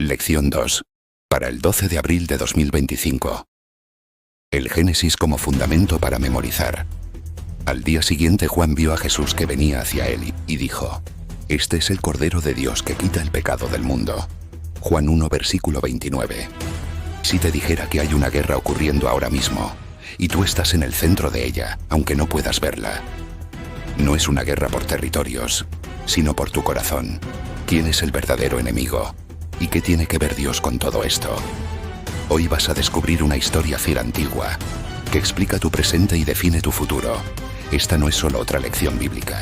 Lección 2. Para el 12 de abril de 2025. El Génesis como fundamento para memorizar. Al día siguiente Juan vio a Jesús que venía hacia él y dijo: Este es el Cordero de Dios que quita el pecado del mundo. Juan 1 versículo 29. Si te dijera que hay una guerra ocurriendo ahora mismo, y tú estás en el centro de ella, aunque no puedas verla. No es una guerra por territorios, sino por tu corazón. ¿Quién es el verdadero enemigo? ¿Y qué tiene que ver Dios con todo esto? Hoy vas a descubrir una historia fiel antigua, que explica tu presente y define tu futuro. Esta no es solo otra lección bíblica,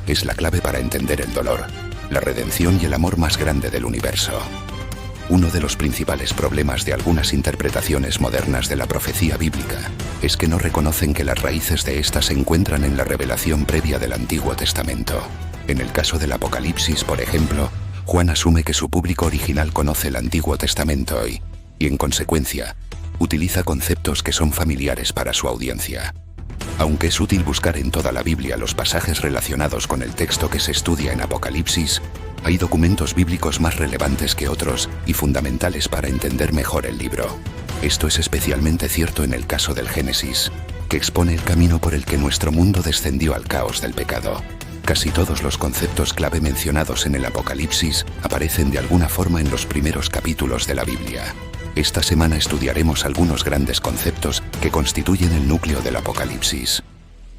es la clave para entender el dolor, la redención y el amor más grande del universo. Uno de los principales problemas de algunas interpretaciones modernas de la profecía bíblica es que no reconocen que las raíces de esta se encuentran en la revelación previa del Antiguo Testamento. En el caso del Apocalipsis, por ejemplo, Juan asume que su público original conoce el Antiguo Testamento y, en consecuencia, utiliza conceptos que son familiares para su audiencia. Aunque es útil buscar en toda la Biblia los pasajes relacionados con el texto que se estudia en Apocalipsis, hay documentos bíblicos más relevantes que otros y fundamentales para entender mejor el libro. Esto es especialmente cierto en el caso del Génesis, que expone el camino por el que nuestro mundo descendió al caos del pecado. Casi todos los conceptos clave mencionados en el Apocalipsis aparecen de alguna forma en los primeros capítulos de la Biblia. Esta semana estudiaremos algunos grandes conceptos que constituyen el núcleo del Apocalipsis.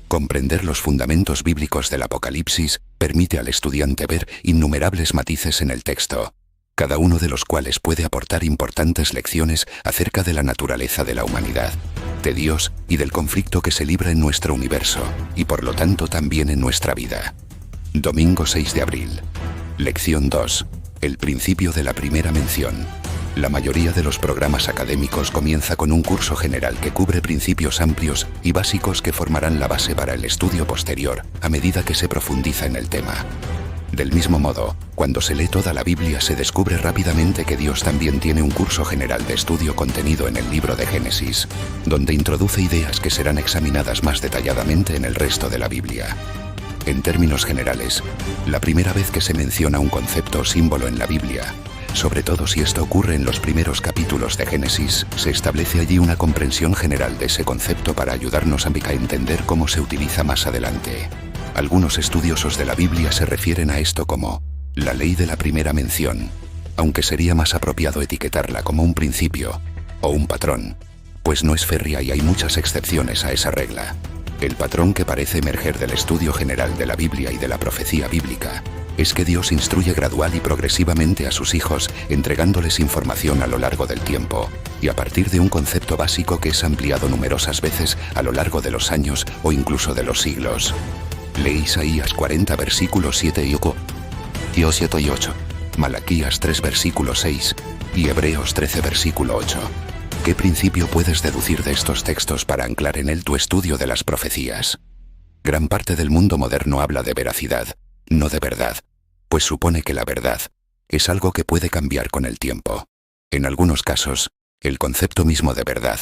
Comprender los fundamentos bíblicos del Apocalipsis permite al estudiante ver innumerables matices en el texto, cada uno de los cuales puede aportar importantes lecciones acerca de la naturaleza de la humanidad, de Dios y del conflicto que se libra en nuestro universo, y por lo tanto también en nuestra vida. Domingo 6 de abril. Lección 2. El principio de la primera mención. La mayoría de los programas académicos comienza con un curso general que cubre principios amplios y básicos que formarán la base para el estudio posterior, a medida que se profundiza en el tema. Del mismo modo, cuando se lee toda la Biblia se descubre rápidamente que Dios también tiene un curso general de estudio contenido en el libro de Génesis, donde introduce ideas que serán examinadas más detalladamente en el resto de la Biblia. En términos generales, la primera vez que se menciona un concepto o símbolo en la Biblia, sobre todo si esto ocurre en los primeros capítulos de Génesis, se establece allí una comprensión general de ese concepto para ayudarnos a entender cómo se utiliza más adelante. Algunos estudiosos de la Biblia se refieren a esto como la ley de la primera mención, aunque sería más apropiado etiquetarla como un principio o un patrón, pues no es férrea y hay muchas excepciones a esa regla. El patrón que parece emerger del estudio general de la Biblia y de la profecía bíblica es que Dios instruye gradual y progresivamente a sus hijos, entregándoles información a lo largo del tiempo, y a partir de un concepto básico que es ampliado numerosas veces a lo largo de los años o incluso de los siglos. Lee Isaías 40 versículos 7 y 8, Malaquías 3 versículo 6 y Hebreos 13 versículo 8. ¿Qué principio puedes deducir de estos textos para anclar en él tu estudio de las profecías? Gran parte del mundo moderno habla de veracidad, no de verdad, pues supone que la verdad es algo que puede cambiar con el tiempo. En algunos casos, el concepto mismo de verdad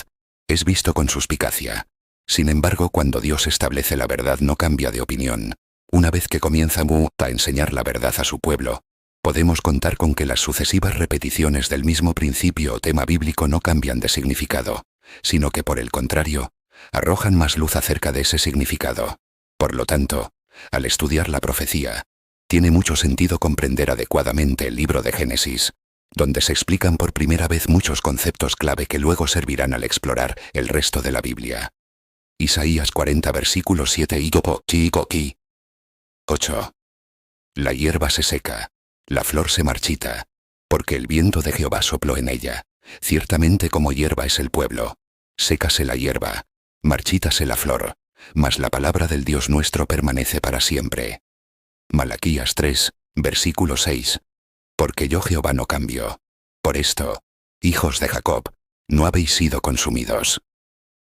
es visto con suspicacia. Sin embargo, cuando Dios establece la verdad no cambia de opinión. Una vez que comienza a enseñar la verdad a su pueblo, podemos contar con que las sucesivas repeticiones del mismo principio o tema bíblico no cambian de significado, sino que por el contrario, arrojan más luz acerca de ese significado. Por lo tanto, al estudiar la profecía, tiene mucho sentido comprender adecuadamente el libro de Génesis, donde se explican por primera vez muchos conceptos clave que luego servirán al explorar el resto de la Biblia. Isaías 40 versículos 7 y 8. La hierba se seca, la flor se marchita, porque el viento de Jehová sopló en ella. Ciertamente como hierba es el pueblo. Sécase la hierba, marchítase la flor, mas la palabra del Dios nuestro permanece para siempre. Malaquías 3, versículo 6. Porque yo Jehová no cambio. Por esto, hijos de Jacob, no habéis sido consumidos.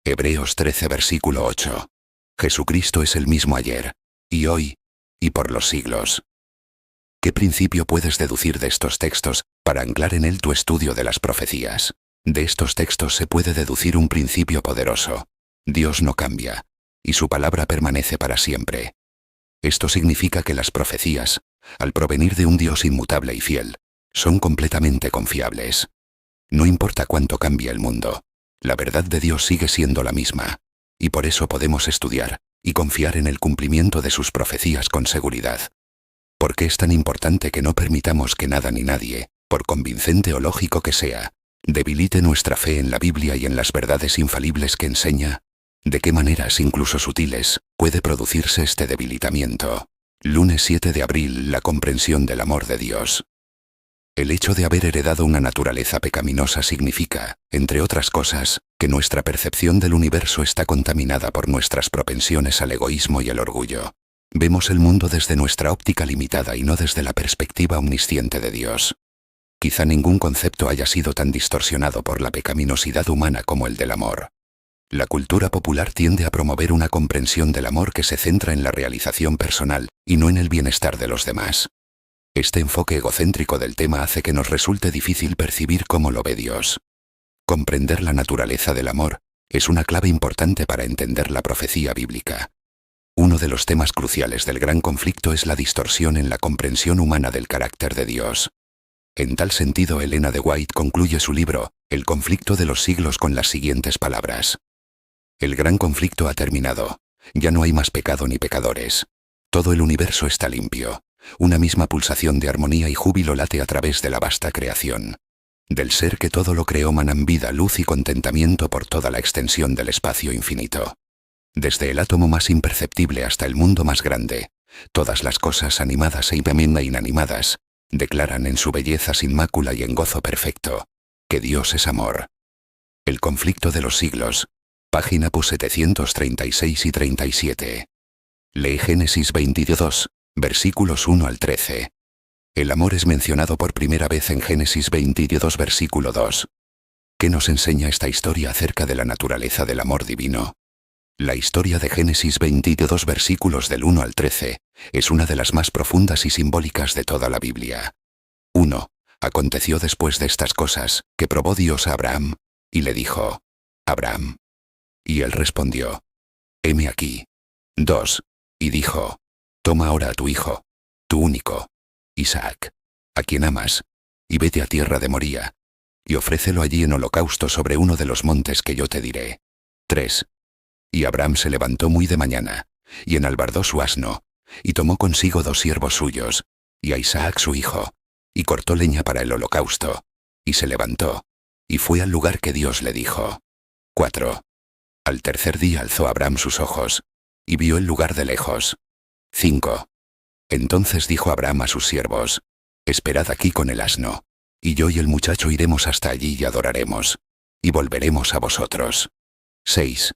Hebreos 13, versículo 8. Jesucristo es el mismo ayer, y hoy, y por los siglos. ¿Qué principio puedes deducir de estos textos para anclar en él tu estudio de las profecías? De estos textos se puede deducir un principio poderoso. Dios no cambia, y su palabra permanece para siempre. Esto significa que las profecías, al provenir de un Dios inmutable y fiel, Son completamente confiables. No importa cuánto cambie el mundo, la verdad de Dios sigue siendo la misma, y por eso podemos estudiar y confiar en el cumplimiento de sus profecías con seguridad. ¿Por qué es tan importante que no permitamos que nada ni nadie, por convincente o lógico que sea, debilite nuestra fe en la Biblia y en las verdades infalibles que enseña? ¿De qué maneras, incluso sutiles, puede producirse este debilitamiento? Lunes 7 de abril, la comprensión del amor de Dios. El hecho de haber heredado una naturaleza pecaminosa significa, entre otras cosas, que nuestra percepción del universo está contaminada por nuestras propensiones al egoísmo y el orgullo. Vemos el mundo desde nuestra óptica limitada y no desde la perspectiva omnisciente de Dios. Quizá ningún concepto haya sido tan distorsionado por la pecaminosidad humana como el del amor. La cultura popular tiende a promover una comprensión del amor que se centra en la realización personal y no en el bienestar de los demás. Este enfoque egocéntrico del tema hace que nos resulte difícil percibir cómo lo ve Dios. Comprender la naturaleza del amor es una clave importante para entender la profecía bíblica. Uno de los temas cruciales del gran conflicto es la distorsión en la comprensión humana del carácter de Dios. En tal sentido, Elena de White concluye su libro, El conflicto de los siglos, con las siguientes palabras. El gran conflicto ha terminado. Ya no hay más pecado ni pecadores. Todo el universo está limpio. Una misma pulsación de armonía y júbilo late a través de la vasta creación. Del ser que todo lo creó manan vida, luz y contentamiento por toda la extensión del espacio infinito. Desde el átomo más imperceptible hasta el mundo más grande, todas las cosas animadas e inanimadas declaran en su belleza sin mácula y en gozo perfecto que Dios es amor. El conflicto de los siglos. Página 736 y 37. Lee Génesis 22, versículos 1 al 13. El amor es mencionado por primera vez en Génesis 22, versículo 2. ¿Qué nos enseña esta historia acerca de la naturaleza del amor divino? La historia de Génesis 22, versículos del 1 al 13, es una de las más profundas y simbólicas de toda la Biblia. 1. Aconteció después de estas cosas, que probó Dios a Abraham, y le dijo: Abraham. Y él respondió: heme aquí. 2. Y dijo: toma ahora a tu hijo, tu único, Isaac, a quien amas, y vete a tierra de Moría, y ofrécelo allí en holocausto sobre uno de los montes que yo te diré. 3. Y Abraham se levantó muy de mañana, y enalbardó su asno, y tomó consigo 2 siervos suyos, y a Isaac su hijo, y cortó leña para el holocausto, y se levantó, y fue al lugar que Dios le dijo. 4. Al tercer día alzó Abraham sus ojos, y vio el lugar de lejos. 5. Entonces dijo Abraham a sus siervos: esperad aquí con el asno, y yo y el muchacho iremos hasta allí y adoraremos, y volveremos a vosotros. 6.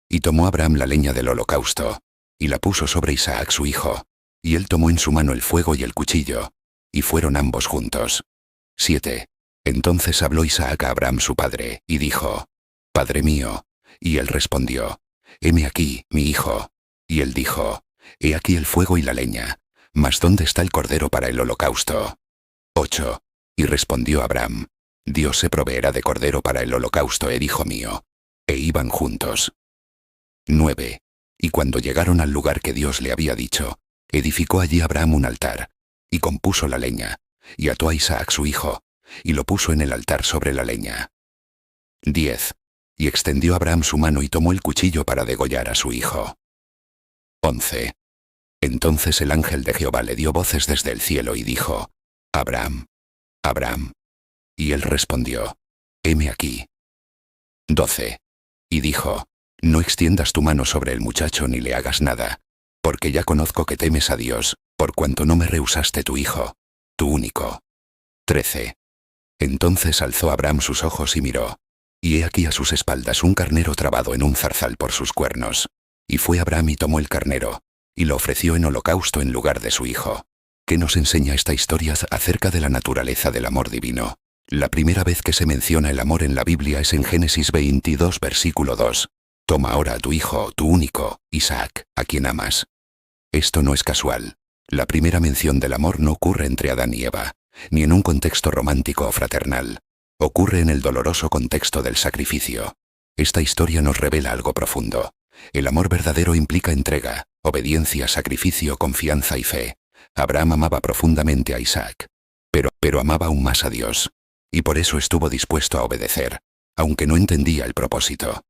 Y tomó Abraham la leña del holocausto, y la puso sobre Isaac su hijo, y él tomó en su mano el fuego y el cuchillo, y fueron ambos juntos. 7. Entonces habló Isaac a Abraham su padre, y dijo: Padre mío. Y él respondió: heme aquí, mi hijo. Y él dijo: he aquí el fuego y la leña, mas ¿dónde está el cordero para el holocausto? 8. Y respondió Abraham: Dios se proveerá de cordero para el holocausto, hijo mío. E iban juntos. 9. Y cuando llegaron al lugar que Dios le había dicho, edificó allí Abraham un altar, y compuso la leña, y ató a Isaac su hijo, y lo puso en el altar sobre la leña. 10. Y extendió Abraham su mano y tomó el cuchillo para degollar a su hijo. 11. Entonces el ángel de Jehová le dio voces desde el cielo y dijo: Abraham, Abraham. Y él respondió: heme aquí. 12. Y dijo: no extiendas tu mano sobre el muchacho ni le hagas nada, porque ya conozco que temes a Dios, por cuanto no me rehusaste tu hijo, tu único. 13. Entonces alzó Abraham sus ojos y miró, y he aquí a sus espaldas un carnero trabado en un zarzal por sus cuernos. Y fue Abraham y tomó el carnero, y lo ofreció en holocausto en lugar de su hijo. ¿Qué nos enseña esta historia acerca de la naturaleza del amor divino? La primera vez que se menciona el amor en la Biblia es en Génesis 22, versículo 2. Toma ahora a tu hijo, tu único, Isaac, a quien amas. Esto no es casual. La primera mención del amor no ocurre entre Adán y Eva, ni en un contexto romántico o fraternal. Ocurre en el doloroso contexto del sacrificio. Esta historia nos revela algo profundo. El amor verdadero implica entrega, obediencia, sacrificio, confianza y fe. Abraham amaba profundamente a Isaac. pero amaba aún más a Dios. Y por eso estuvo dispuesto a obedecer, aunque no entendía el propósito.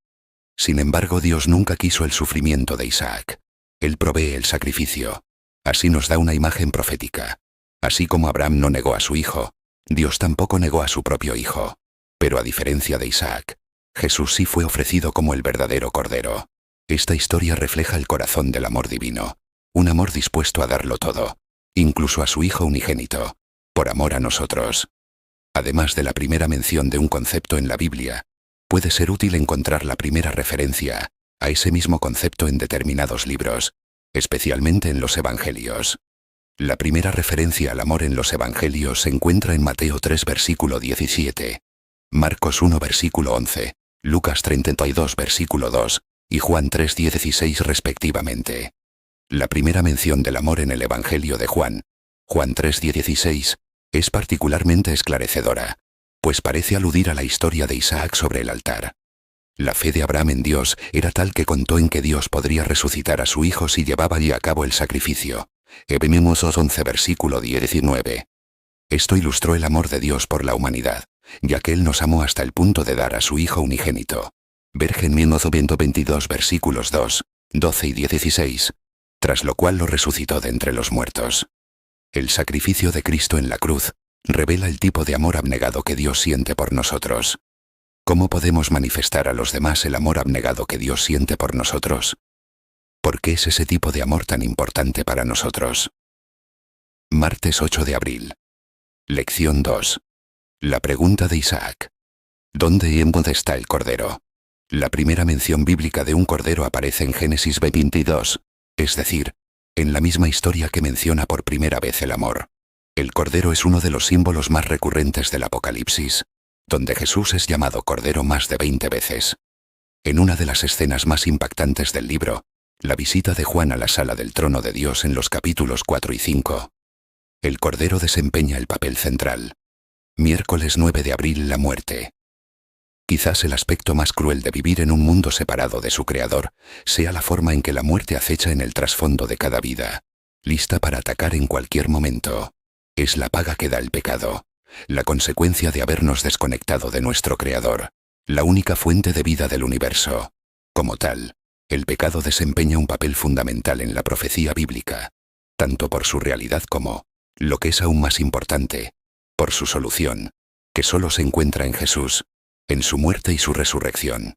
Sin embargo, Dios nunca quiso el sufrimiento de Isaac. Él provee el sacrificio. Así nos da una imagen profética. Así como Abraham no negó a su hijo, Dios tampoco negó a su propio hijo. Pero a diferencia de Isaac, Jesús sí fue ofrecido como el verdadero Cordero. Esta historia refleja el corazón del amor divino, un amor dispuesto a darlo todo, incluso a su Hijo unigénito, por amor a nosotros. Además de la primera mención de un concepto en la Biblia, puede ser útil encontrar la primera referencia a ese mismo concepto en determinados libros, especialmente en los Evangelios. La primera referencia al amor en los Evangelios se encuentra en Mateo 3 versículo 17, Marcos 1 versículo 11, Lucas 32 versículo 2 y Juan 3 16 respectivamente. La primera mención del amor en el Evangelio de Juan, Juan 3 16, es particularmente esclarecedora, pues parece aludir a la historia de Isaac sobre el altar. La fe de Abraham en Dios era tal que contó en que Dios podría resucitar a su hijo si llevaba a cabo el sacrificio. Hebreos 11 versículo 19. Esto ilustró el amor de Dios por la humanidad, ya que Él nos amó hasta el punto de dar a su Hijo unigénito. Ver Génesis 22 versículos 2, 12 y 16, tras lo cual lo resucitó de entre los muertos. El sacrificio de Cristo en la cruz revela el tipo de amor abnegado que Dios siente por nosotros. ¿Cómo podemos manifestar a los demás el amor abnegado que Dios siente por nosotros? ¿Por qué es ese tipo de amor tan importante para nosotros? Martes 8 de abril. Lección 2. La pregunta de Isaac. ¿Dónde y en dónde está el cordero? La primera mención bíblica de un cordero aparece en Génesis 22, es decir, en la misma historia que menciona por primera vez el amor. El cordero es uno de los símbolos más recurrentes del Apocalipsis, donde Jesús es llamado cordero más de 20 veces. En una de las escenas más impactantes del libro, la visita de Juan a la sala del trono de Dios en los capítulos 4 y 5. El cordero desempeña el papel central. Miércoles 9 de abril, la muerte. Quizás el aspecto más cruel de vivir en un mundo separado de su Creador sea la forma en que la muerte acecha en el trasfondo de cada vida, lista para atacar en cualquier momento. Es la paga que da el pecado, la consecuencia de habernos desconectado de nuestro Creador, la única fuente de vida del universo. Como tal, el pecado desempeña un papel fundamental en la profecía bíblica, tanto por su realidad como, lo que es aún más importante, por su solución, que solo se encuentra en Jesús, en su muerte y su resurrección.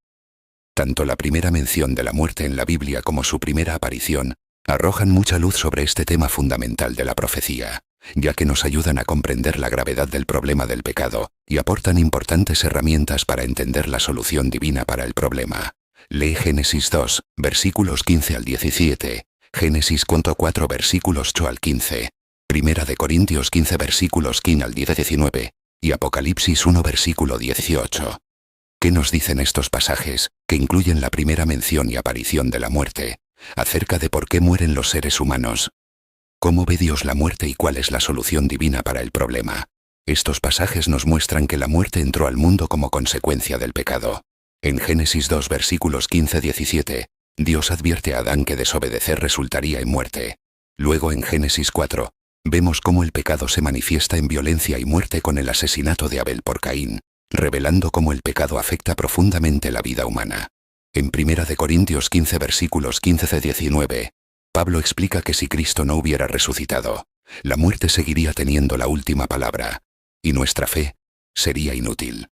Tanto la primera mención de la muerte en la Biblia como su primera aparición arrojan mucha luz sobre este tema fundamental de la profecía, ya que nos ayudan a comprender la gravedad del problema del pecado y aportan importantes herramientas para entender la solución divina para el problema. Lee Génesis 2, versículos 15 al 17, Génesis 4 versículos 8 al 15, Primera de Corintios 15 versículos 15 al 19, y Apocalipsis 1 versículo 18. ¿Qué nos dicen estos pasajes, que incluyen la primera mención y aparición de la muerte, acerca de por qué mueren los seres humanos? ¿Cómo ve Dios la muerte y cuál es la solución divina para el problema? Estos pasajes nos muestran que la muerte entró al mundo como consecuencia del pecado. En Génesis 2 versículos 15-17, Dios advierte a Adán que desobedecer resultaría en muerte. Luego en Génesis 4, vemos cómo el pecado se manifiesta en violencia y muerte con el asesinato de Abel por Caín, revelando cómo el pecado afecta profundamente la vida humana. En Primera de Corintios 15 versículos 15-19, Pablo explica que si Cristo no hubiera resucitado, la muerte seguiría teniendo la última palabra, y nuestra fe sería inútil.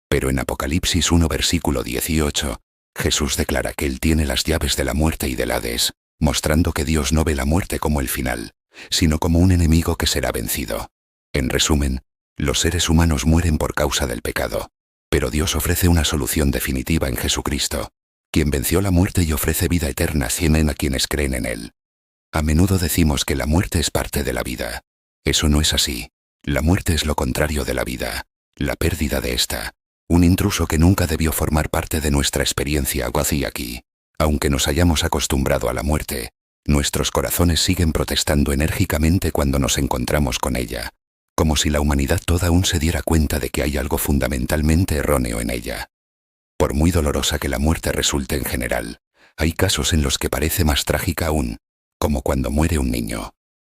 Pero en Apocalipsis 1 versículo 18, Jesús declara que Él tiene las llaves de la muerte y del Hades, mostrando que Dios no ve la muerte como el final, sino como un enemigo que será vencido. En resumen, los seres humanos mueren por causa del pecado, pero Dios ofrece una solución definitiva en Jesucristo, quien venció la muerte y ofrece vida eterna a quienes creen en Él. A menudo decimos que la muerte es parte de la vida. Eso no es así. La muerte es lo contrario de la vida, la pérdida de esta, un intruso que nunca debió formar parte de nuestra experiencia aquí. Aunque nos hayamos acostumbrado a la muerte, nuestros corazones siguen protestando enérgicamente cuando nos encontramos con ella, como si la humanidad toda aún se diera cuenta de que hay algo fundamentalmente erróneo en ella. Por muy dolorosa que la muerte resulte en general, hay casos en los que parece más trágica aún, como cuando muere un niño.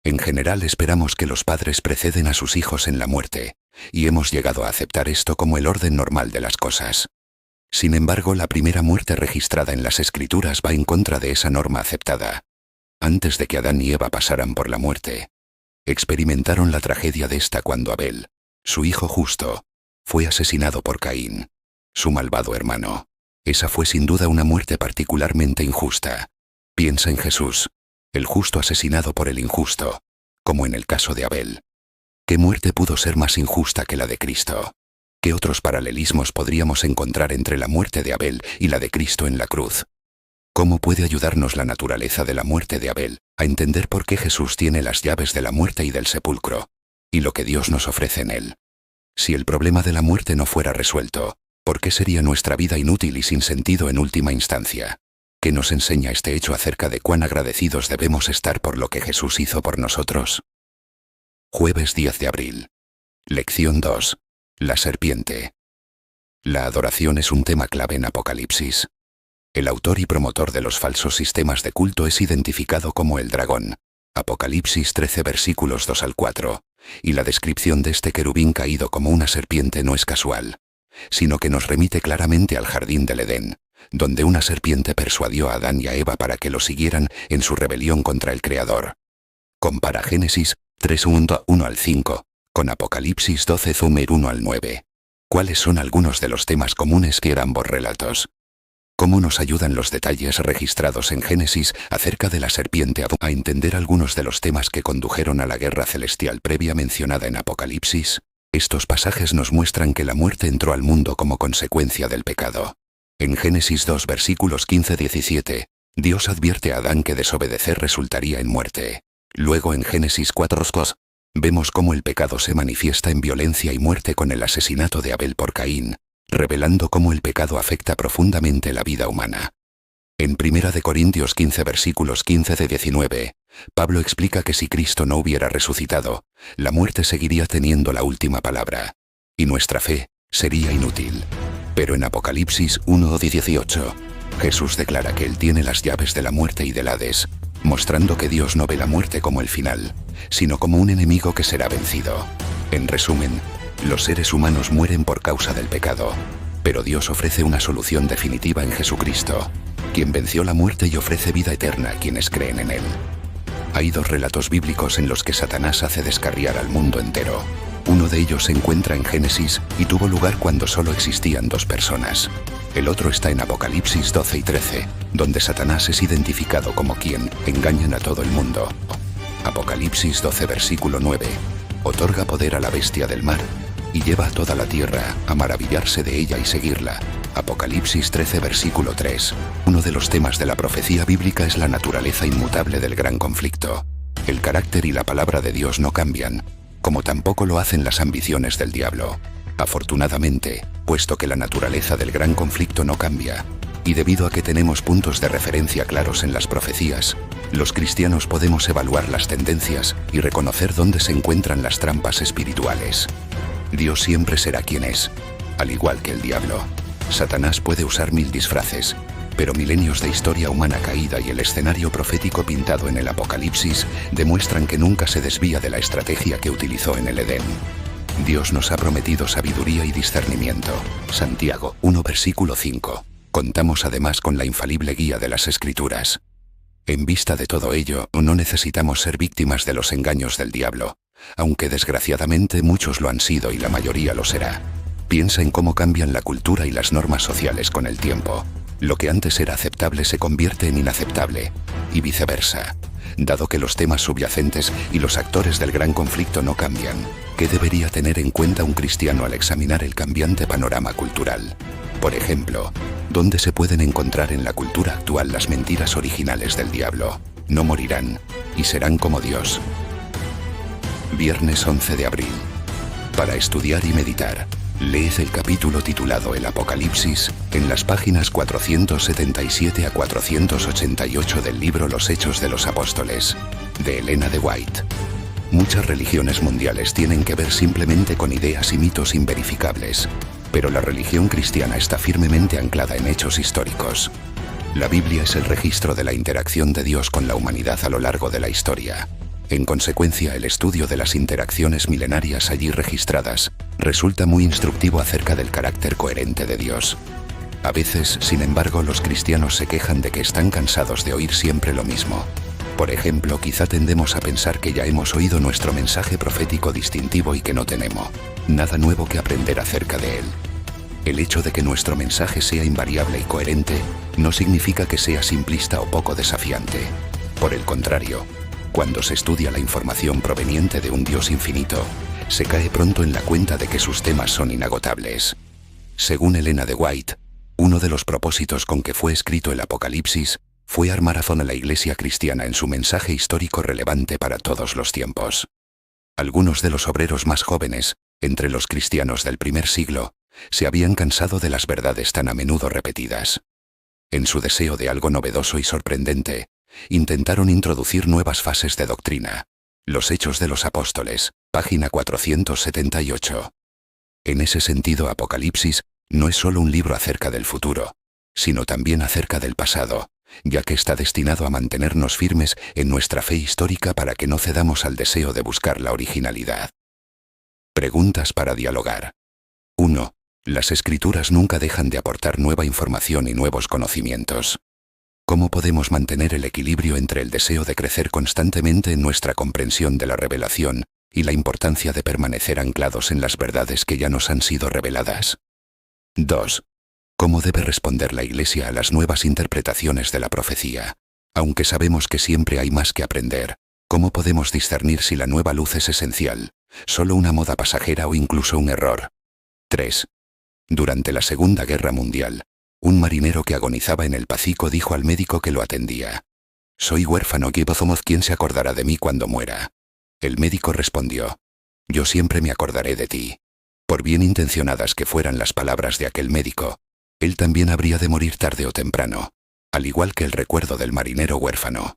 En general esperamos que los padres preceden a sus hijos en la muerte, y hemos llegado a aceptar esto como el orden normal de las cosas. Sin embargo, la primera muerte registrada en las Escrituras va en contra de esa norma aceptada. Antes de que Adán y Eva pasaran por la muerte, experimentaron la tragedia de esta cuando Abel, su hijo justo, fue asesinado por Caín, su malvado hermano. Esa fue sin duda una muerte particularmente injusta. Piensa en Jesús, el justo asesinado por el injusto, como en el caso de Abel. ¿Qué muerte pudo ser más injusta que la de Cristo? ¿Qué otros paralelismos podríamos encontrar entre la muerte de Abel y la de Cristo en la cruz? ¿Cómo puede ayudarnos la naturaleza de la muerte de Abel a entender por qué Jesús tiene las llaves de la muerte y del sepulcro, y lo que Dios nos ofrece en él? Si el problema de la muerte no fuera resuelto, ¿por qué sería nuestra vida inútil y sin sentido en última instancia? ¿Qué nos enseña este hecho acerca de cuán agradecidos debemos estar por lo que Jesús hizo por nosotros? Jueves 10 de abril. Lección 2. La serpiente. La adoración es un tema clave en Apocalipsis. El autor y promotor de los falsos sistemas de culto es identificado como el dragón. Apocalipsis 13 versículos 2 al 4. Y la descripción de este querubín caído como una serpiente no es casual, sino que nos remite claramente al jardín del Edén, donde una serpiente persuadió a Adán y a Eva para que lo siguieran en su rebelión contra el Creador. Compara Génesis 3:1 al 5, con Apocalipsis 12 1 al 9. ¿Cuáles son algunos de los temas comunes que ambos relatos? ¿Cómo nos ayudan los detalles registrados en Génesis acerca de la serpiente a entender algunos de los temas que condujeron a la guerra celestial previa mencionada en Apocalipsis? Estos pasajes nos muestran que la muerte entró al mundo como consecuencia del pecado. En Génesis 2 versículos 15-17, Dios advierte a Adán que desobedecer resultaría en muerte. Luego en Génesis 4:2, vemos cómo el pecado se manifiesta en violencia y muerte con el asesinato de Abel por Caín, revelando cómo el pecado afecta profundamente la vida humana. En 1 Corintios 15 versículos 15-19, Pablo explica que si Cristo no hubiera resucitado, la muerte seguiría teniendo la última palabra, y nuestra fe sería inútil. Pero en Apocalipsis 1:18, Jesús declara que Él tiene las llaves de la muerte y del Hades, mostrando que Dios no ve la muerte como el final, sino como un enemigo que será vencido. En resumen, los seres humanos mueren por causa del pecado, pero Dios ofrece una solución definitiva en Jesucristo, quien venció la muerte y ofrece vida eterna a quienes creen en Él. Hay dos relatos bíblicos en los que Satanás hace descarriar al mundo entero. Uno de ellos se encuentra en Génesis y tuvo lugar cuando solo existían dos personas. El otro está en Apocalipsis 12 y 13, donde Satanás es identificado como quien engañan a todo el mundo. Apocalipsis 12 versículo 9. Otorga poder a la bestia del mar y lleva a toda la tierra a maravillarse de ella y seguirla. Apocalipsis 13 versículo 3. Uno de los temas de la profecía bíblica es la naturaleza inmutable del gran conflicto. El carácter y la palabra de Dios no cambian, como tampoco lo hacen las ambiciones del diablo. Afortunadamente, puesto que la naturaleza del gran conflicto no cambia, y debido a que tenemos puntos de referencia claros en las profecías, los cristianos podemos evaluar las tendencias y reconocer dónde se encuentran las trampas espirituales. Dios siempre será quien es, al igual que el diablo. Satanás puede usar 1000 disfraces, pero milenios de historia humana caída y el escenario profético pintado en el Apocalipsis demuestran que nunca se desvía de la estrategia que utilizó en el Edén. Dios nos ha prometido sabiduría y discernimiento. Santiago 1 versículo 5. Contamos además con la infalible guía de las Escrituras. En vista de todo ello, no necesitamos ser víctimas de los engaños del diablo, aunque desgraciadamente muchos lo han sido y la mayoría lo será. Piensa en cómo cambian la cultura y las normas sociales con el tiempo. Lo que antes era aceptable se convierte en inaceptable, y viceversa. Dado que los temas subyacentes y los actores del gran conflicto no cambian, ¿qué debería tener en cuenta un cristiano al examinar el cambiante panorama cultural? Por ejemplo, ¿dónde se pueden encontrar en la cultura actual las mentiras originales del diablo? No morirán, y serán como Dios. Viernes 11 de abril. Para estudiar y meditar, leed el capítulo titulado El Apocalipsis en las páginas 477 a 488 del libro Los Hechos de los Apóstoles, de Elena de White. Muchas religiones mundiales tienen que ver simplemente con ideas y mitos inverificables, pero la religión cristiana está firmemente anclada en hechos históricos. La Biblia es el registro de la interacción de Dios con la humanidad a lo largo de la historia. En consecuencia, el estudio de las interacciones milenarias allí registradas resulta muy instructivo acerca del carácter coherente de Dios. A veces, sin embargo, los cristianos se quejan de que están cansados de oír siempre lo mismo. Por ejemplo, quizá tendemos a pensar que ya hemos oído nuestro mensaje profético distintivo y que no tenemos nada nuevo que aprender acerca de él. El hecho de que nuestro mensaje sea invariable y coherente no significa que sea simplista o poco desafiante. Por el contrario, cuando se estudia la información proveniente de un Dios infinito, se cae pronto en la cuenta de que sus temas son inagotables. Según Elena de White, uno de los propósitos con que fue escrito el Apocalipsis fue armar a la Iglesia cristiana en su mensaje histórico relevante para todos los tiempos. Algunos de los obreros más jóvenes, entre los cristianos del primer siglo, se habían cansado de las verdades tan a menudo repetidas. En su deseo de algo novedoso y sorprendente, intentaron introducir nuevas fases de doctrina. Los Hechos de los Apóstoles, página 478. En ese sentido, Apocalipsis no es solo un libro acerca del futuro, sino también acerca del pasado, ya que está destinado a mantenernos firmes en nuestra fe histórica para que no cedamos al deseo de buscar la originalidad. Preguntas para dialogar. 1. Las Escrituras nunca dejan de aportar nueva información y nuevos conocimientos. ¿Cómo podemos mantener el equilibrio entre el deseo de crecer constantemente en nuestra comprensión de la revelación y la importancia de permanecer anclados en las verdades que ya nos han sido reveladas? 2. ¿Cómo debe responder la Iglesia a las nuevas interpretaciones de la profecía? Aunque sabemos que siempre hay más que aprender, ¿cómo podemos discernir si la nueva luz es esencial, solo una moda pasajera o incluso un error? 3. Durante la Segunda Guerra Mundial, un marinero que agonizaba en el Pacífico dijo al médico que lo atendía: «Soy huérfano, ¿quién se acordará de mí cuando muera?». El médico respondió: «Yo siempre me acordaré de ti». Por bien intencionadas que fueran las palabras de aquel médico, él también habría de morir tarde o temprano, al igual que el recuerdo del marinero huérfano.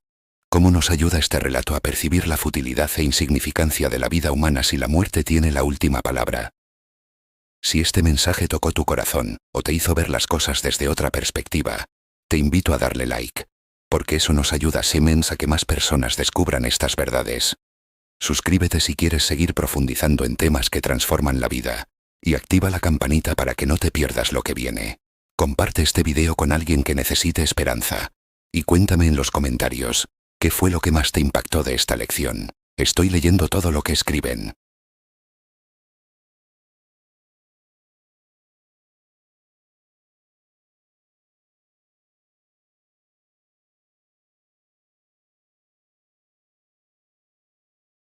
¿Cómo nos ayuda este relato a percibir la futilidad e insignificancia de la vida humana si la muerte tiene la última palabra? Si este mensaje tocó tu corazón o te hizo ver las cosas desde otra perspectiva, te invito a darle like, porque eso nos ayuda a que más personas descubran estas verdades. Suscríbete si quieres seguir profundizando en temas que transforman la vida, y activa la campanita para que no te pierdas lo que viene. Comparte este video con alguien que necesite esperanza. Y cuéntame en los comentarios, ¿qué fue lo que más te impactó de esta lección? Estoy leyendo todo lo que escriben.